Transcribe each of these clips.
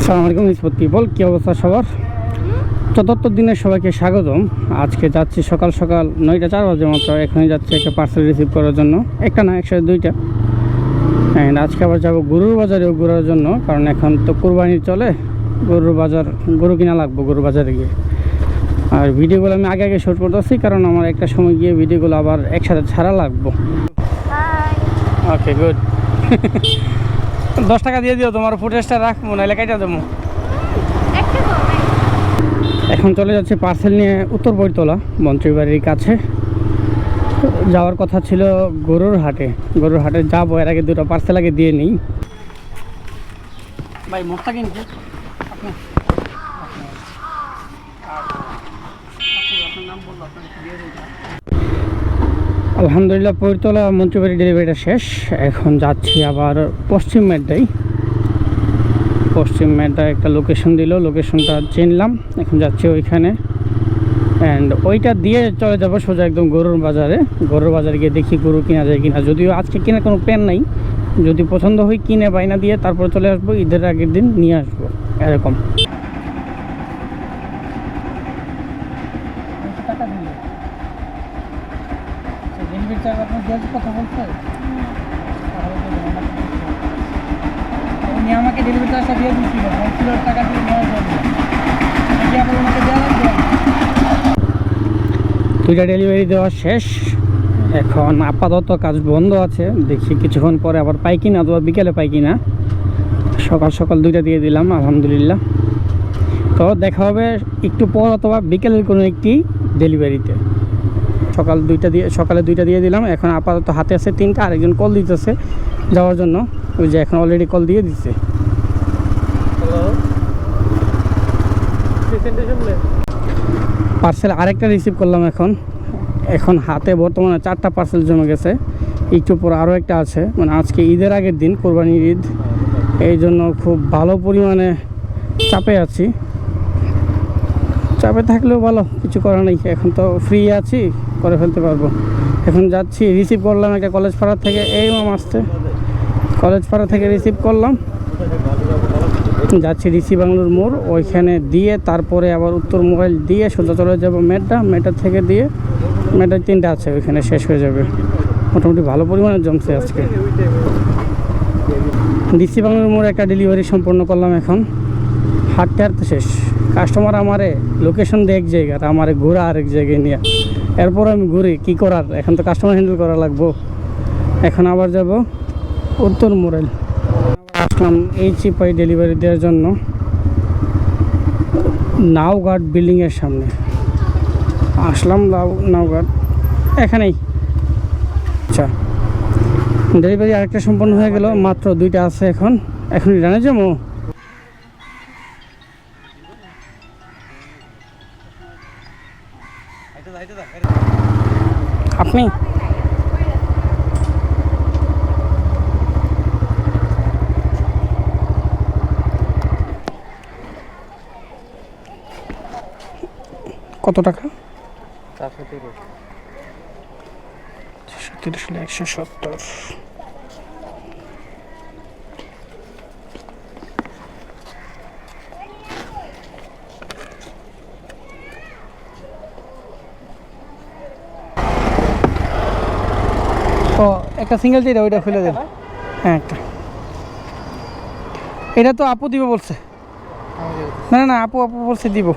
আসসালামু আলাইকুম ইসপত পিপল, কী অবস্থা সবার? চতুর্থ দিনের সবাইকে স্বাগতম। আজকে যাচ্ছি সকাল সকাল 9টা 4 বাজে মাত্র। এখনই যাচ্ছি একটা পার্সেল রিসিভ করার জন্য, একটা না একসাথে দুইটা। অ্যান্ড আজকে আবার যাবো গরুর বাজারেও ঘোরার জন্য, কারণ এখন তো কুরবানি চলে, গরুর বাজার, গরু কিনা লাগবো গরুর বাজারে গিয়ে। আর ভিডিওগুলো আমি আগে আগে শ্যুট করতেছি, কারণ আমার একটা সময় গিয়ে ভিডিওগুলো আবার একসাথে ছাড়া লাগবো। ওকে, গুড। 10 টাকা দিয়ে দিও, তোমার ফুটেজটা রাখবো, নাহলে কেটে দেবো। এখন চলে যাচ্ছে পার্সেল নিয়ে উত্তর বইতলা, মন্ত্রী বাড়ির কাছে। যাওয়ার কথা ছিল গরুর হাটে যাবো, এর আগে দুটো পার্সেল আগে দিয়ে নিই। ভাই মোটটা কিন্তু আলহামদুলিল্লাহ বইতলা মন্ত্রী বাড়ির ডেলিভারিটা শেষ। এখন যাচ্ছি আবার পশ্চিম মেড্ডায় একটা লোকেশন দিল, লোকেশনটা চিনলাম, এখন যাচ্ছি ওইখানে। অ্যান্ড ওইটা দিয়ে চলে যাবো সোজা একদম গরুর বাজারে গিয়ে দেখি গরু কিনা যায় কিনা। যদিও আজকে কেনার কোনো প্ল্যান নাই, যদি পছন্দ হয় কিনে বাইনা দিয়ে তারপর চলে আসবো, ঈদের আগের দিন নিয়ে আসবো এরকম। আমাকে ডেলিভারি চার্জটা দিয়ে দিচ্ছিল, টাকা দিয়ে নেওয়ার জন্য দুইটা ডেলিভারি দেওয়া শেষ। এখন আপাতত কাজ বন্ধ আছে, দেখি কিছুক্ষণ পরে আবার পাই কিনা, অথবা বিকেলে পাই কিনা। সকাল সকাল দুইটা দিয়ে দিলাম আলহামদুলিল্লাহ। তো দেখা হবে একটু পর, অথবা বিকেলের কোনো একটি ডেলিভারিতে। সকালে দুইটা দিয়ে দিলাম। এখন আপাতত হাতে আছে 3টা, আরেকজন কল দিতেছে যাওয়ার জন্য, ওই যে এখন অলরেডি কল দিয়ে দিচ্ছে। পার্সেল আরেকটা রিসিভ করলাম। এখন হাতে বর্তমানে 4টা পার্সেল জমে গেছে, একটু পর আরও একটা আছে। মানে আজকে ঈদের আগের দিন, কোরবানির ঈদ, এই জন্য খুব ভালো পরিমাণে চাপে আছি। চাপে থাকলেও ভালো, কিছু করার নেই, এখন তো ফ্রি আছি, করে ফেলতে পারবো। এখন যাচ্ছি, রিসিভ করলাম একটা কলেজ পাড়া থেকে, এই মাম আসছে, কলেজ পাড়া থেকে রিসিভ করলাম। যাচ্ছি রিসি বাংলোর মোড়, ওইখানে দিয়ে তারপরে আবার উত্তর মোবাইল দিয়ে সোজা চলে যাবো মেড্ডা থেকে দিয়ে মেড্ডার 3টা আছে, ওইখানে শেষ হয়ে যাবে। মোটামুটি ভালো পরিমাণে জমছে আজকে। রিসি বাংলোর মোড়ে একটা ডেলিভারি সম্পন্ন করলাম। এখন হাঁটতে শেষ। কাস্টমার আমারে লোকেশন দিয়ে এক জায়গায়, আমারে ঘোরা আরেক জায়গায় নিয়ে, এরপর আমি ঘুরি, কী করার, এখন তো কাস্টমার হ্যান্ডেল করা লাগবো। এখন আবার যাব উত্তর মোড়েল। আসলাম এই চিপাই ডেলিভারি দেওয়ার জন্য নাওঘাট বিল্ডিংয়ের সামনে আসলাম। নাওঘাট এখানেই। আচ্ছা, ডেলিভারি আরেকটা সম্পন্ন হয়ে গেল, মাত্র 2টা আছে। এখন জানা যাবো। আপনি কত টাকা? 170। ও একটা সিঙ্গেল যেটা, ওইটা খুলে দেন। হ্যাঁ, একটা। এটা তো আপু দিব বলছে। না আপু বলছে দিব।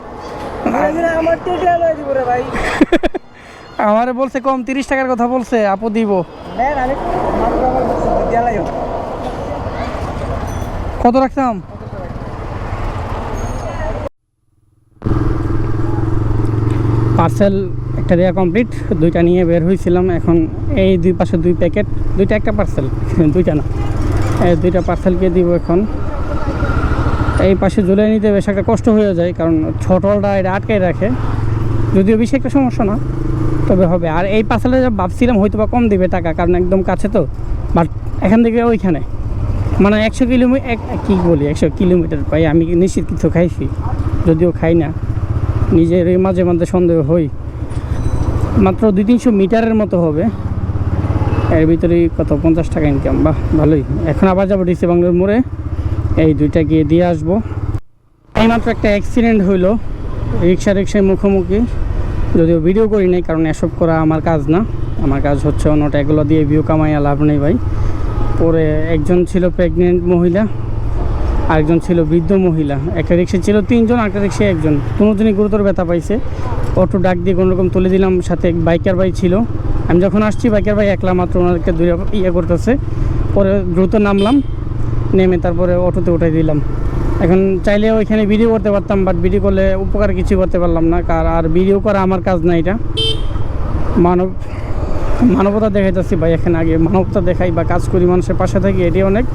আমারে বলছে কম 30 টাকার কথা বলছে, আপু দিব। কত রাখতাম? পার্সেল একটা দেওয়া কমপ্লিট, 2টা নিয়ে বের হয়েছিলাম। এখন এই দুই পাশে 2 প্যাকেট, 2টা একটা পার্সেল, 2টা না, এই 2টা পার্সেলকে দিব। এখন এই পাশে ঝুলে নিতে বেশ একটা কষ্ট হয়ে যায়, কারণ ছোটটা এটা আটকাই রাখে। যদিও বেশি একটা সমস্যা না, তবে হবে। আর এই পার্সেলটা যা ভাবছিলাম হয়তো বা কম দিবে টাকা, কারণ একদম কাছে তো। বাট এখান থেকে ওইখানে মানে 100 কিলোমিটার, কী বলি 100 কিলোমিটার পাই। আমি নিশ্চিত কিছু খাইছি, যদিও খাই না, নিজের মাঝে সন্দেহ হই। মাত্র 200-300 মিটারের মতো হবে, এর ভিতরেই কত 50 টাকা ইনকাম। বাহ, ভালোই। এখন আবার যাবো ডিসি বাংলোর মোড়ে, এই 2টা গিয়ে দিয়ে আসবো। এইমাত্র একটা অ্যাক্সিডেন্ট হইলো রিক্সায় মুখোমুখি, যদিও ভিডিও করি নাই কারণ এসব করা আমার কাজ না। আমার কাজ হচ্ছে অন্যটা, এগুলো দিয়ে ভিউ কামাইয়া লাভ নেই ভাই। পরে একজন ছিল প্রেগনেন্ট মহিলা, আরেকজন ছিল বৃদ্ধ মহিলা। একটা রিক্সা ছিল 3 জন, একটা রিক্সায় 1 জন। কোনোজনই গুরুতর ব্যথা পাইছে। অটো ডাক দিয়ে কোনোরকম তুলে দিলাম, সাথে বাইকার ভাই ছিল। আমি যখন আসছি বাইকার ভাই একলা মাত্র ওনাদেরকে ইয়ে করতেছে। পরে দ্রুত নামলাম, নেমে তারপরে অটোতে উঠাই দিলাম। এখন চাইলে ওইখানে ভিডিও করতে পারতাম, বাট ভিডিও করলে উপকার কিছু করতে পারলাম না। আর ভিডিও করা আমার কাজ না, এটা মানবতা দেখাইতেছি ভাই। এখানে আগে মানবতা দেখাই বা কাজ করি, মানুষের পাশে থাকি, এটি অনেক।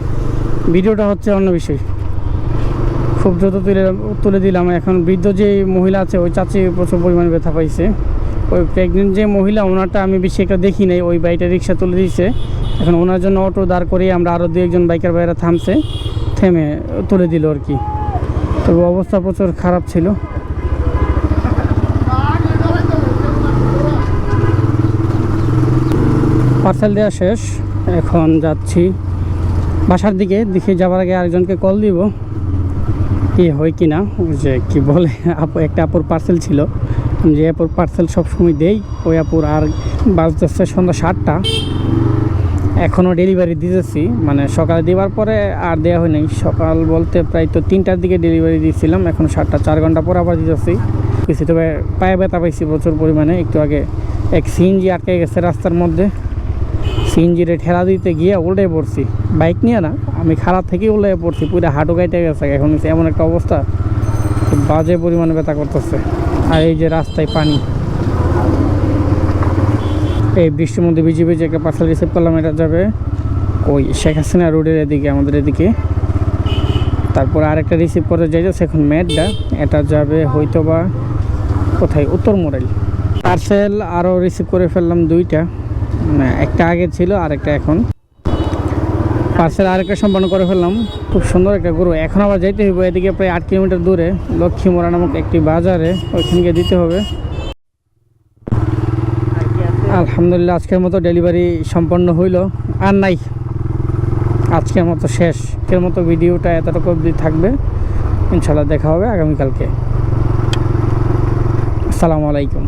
ভিডিওটা হচ্ছে অন্য বিষয়। খুব দ্রুত তুলে দিলাম। এখন বৃদ্ধ যে মহিলা আছে ওই চাচি প্রচুর পরিমাণে ব্যথা পাইছে। ওই প্রেগনেন্ট যে মহিলা ওনারটা আমি বেশি একটা দেখি নাই, ওই বাইকটা রিক্সা তুলে দিয়েছে। এখন ওনার জন্য অটো দাঁড় করিয়ে আমরা আরও 2-1 জন বাইকার ভাইয়েরা থেমে তুলে দিল আর কি। তবে অবস্থা প্রচুর খারাপ ছিল। পার্সেল দেওয়া শেষ, এখন যাচ্ছি বাসার দিকে। দেখে যাওয়ার আগে আরেকজনকে কল দিব, কি হয় কি না, যে কি বলে। একটা আপুর পার্সেল ছিল, যে আপুর পার্সেল সবসময় দেই, ওই আপুর আর বাজতেছে সন্ধ্যা 7টা, এখনও ডেলিভারি দিতেছি। মানে সকালে দেওয়ার পরে আর দেওয়া হয় নাই। সকাল বলতে প্রায় তো 3টার দিকে ডেলিভারি দিয়েছিলাম, এখন 7টা, 4 ঘন্টা পর আবার দিতেছি। তবে পায়ে ব্যথা পাইছি প্রচুর পরিমাণে। একটু আগে এক সিএনজি আটকে গেছে রাস্তার মধ্যে, সিএনজিরে ঠেলা দিতে গিয়ে উল্টে পড়ছি। বাইক নিয়ে না, আমি খারাপ থেকেই উল্টে পড়ছি, পুরো হাঁটু কাইটে গেছে। এখন এমন একটা অবস্থা, বাজে পরিমাণে ব্যথা করতেছে। আর এই যে রাস্তায় পানি, এই বৃষ্টির মধ্যে ভিজে ভিজে একটা পার্সেল রিসিভ করলাম। এটা যাবে ওই শেখ হাসিনা রোডের এদিকে, আমাদের এদিকে। তারপর আরেকটা রিসিভ করতে যাইতেছে এখন ম্যাডটা, এটা যাবে হয়তো বা কোথায়, উত্তর মোড়াইল। পার্সেল আরও রিসিভ করে ফেললাম 2টা, মানে একটা আগে ছিল আরেকটা এখন। পার্সেল আরেকটা সম্পন্ন করে ফেললাম। খুব সুন্দর একটা গরু। এখন আবার যাইতে হইব এদিকে প্রায় 8 কিলোমিটার দূরে লক্ষ্মীমোড়া নামক একটি বাজারে, ওইখানকে দিতে হবে। আলহামদুলিল্লাহ আজকের মতো ডেলিভারি সম্পন্ন হইল। আর নাই, আজকের মতো শেষ। আজকের মতো ভিডিওটা এতটুকু অবধি থাকবে। ইনশাল্লাহ দেখা হবে আগামীকালকে। আসসালামু আলাইকুম।